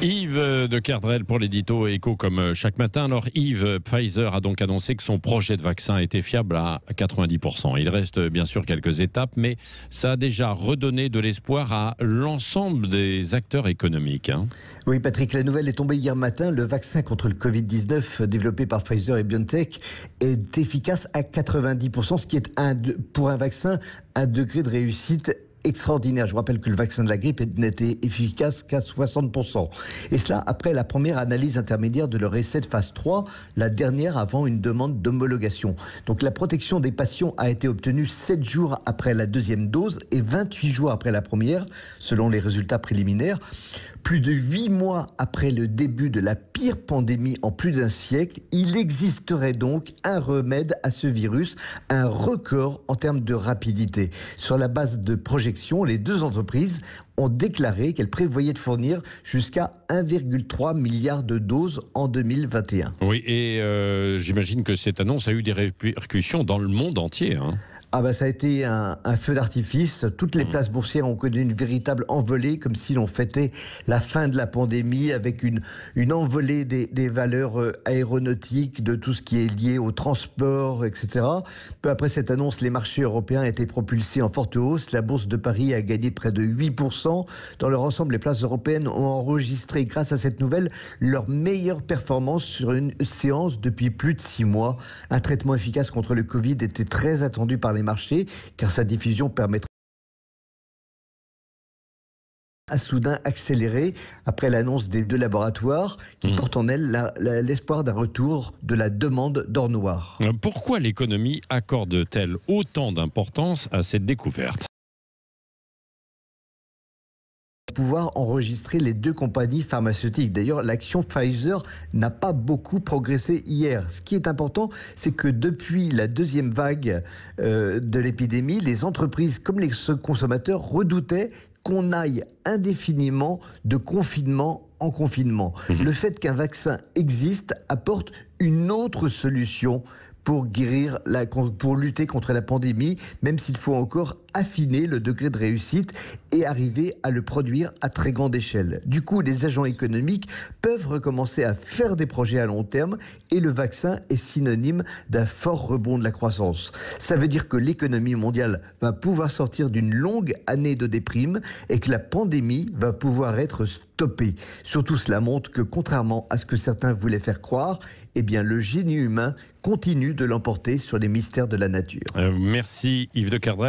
Yves de Kerdrel pour l'édito Écho comme chaque matin. Alors Yves, Pfizer a donc annoncé que son projet de vaccin était fiable à 90%. Il reste bien sûr quelques étapes, mais ça a déjà redonné de l'espoir à l'ensemble des acteurs économiques. Oui, Patrick, la nouvelle est tombée hier matin. Le vaccin contre le Covid-19 développé par Pfizer et BioNTech est efficace à 90%, ce qui est pour un vaccin un degré de réussite extraordinaire. Je vous rappelle que le vaccin de la grippe n'était efficace qu'à 60%. Et cela après la première analyse intermédiaire de leur essai de phase 3, la dernière avant une demande d'homologation. Donc la protection des patients a été obtenue 7 jours après la deuxième dose et 28 jours après la première, selon les résultats préliminaires. Plus de 8 mois après le début de la pire pandémie en plus d'un siècle, il existerait donc un remède à ce virus, un record en termes de rapidité. Sur la base de projections, les deux entreprises ont déclaré qu'elles prévoyaient de fournir jusqu'à 1,3 milliard de doses en 2021. Oui, et j'imagine que cette annonce a eu des répercussions dans le monde entier. Ça a été un feu d'artifice. Toutes les places boursières ont connu une véritable envolée, comme si l'on fêtait la fin de la pandémie, avec une envolée des valeurs aéronautiques, de tout ce qui est lié au transport, etc. Peu après cette annonce, les marchés européens étaient propulsés en forte hausse. La bourse de Paris a gagné près de 8%. Dans leur ensemble, les places européennes ont enregistré, grâce à cette nouvelle, leur meilleure performance sur une séance depuis plus de 6 mois. Un traitement efficace contre le Covid était très attendu par les marchés, car sa diffusion permettrait à soudain accélérer après l'annonce des deux laboratoires qui portent en elles l'espoir d'un retour de la demande d'or noir. Pourquoi l'économie accorde-t-elle autant d'importance à cette découverte ? Pouvoir enregistrer les deux compagnies pharmaceutiques. D'ailleurs, l'action Pfizer n'a pas beaucoup progressé hier. Ce qui est important, c'est que depuis la deuxième vague de l'épidémie, les entreprises comme les consommateurs redoutaient qu'on aille indéfiniment de confinement en confinement. Le fait qu'un vaccin existe apporte une autre solution pour pour lutter contre la pandémie, même s'il faut encore affiner le degré de réussite et arriver à le produire à très grande échelle. Du coup, les agents économiques peuvent recommencer à faire des projets à long terme et le vaccin est synonyme d'un fort rebond de la croissance. Ça veut dire que l'économie mondiale va pouvoir sortir d'une longue année de déprime et que la pandémie va pouvoir être stoppée. Surtout, cela montre que, contrairement à ce que certains voulaient faire croire, eh bien, le génie humain continue de l'emporter sur les mystères de la nature. Merci Yves de Kerdrel.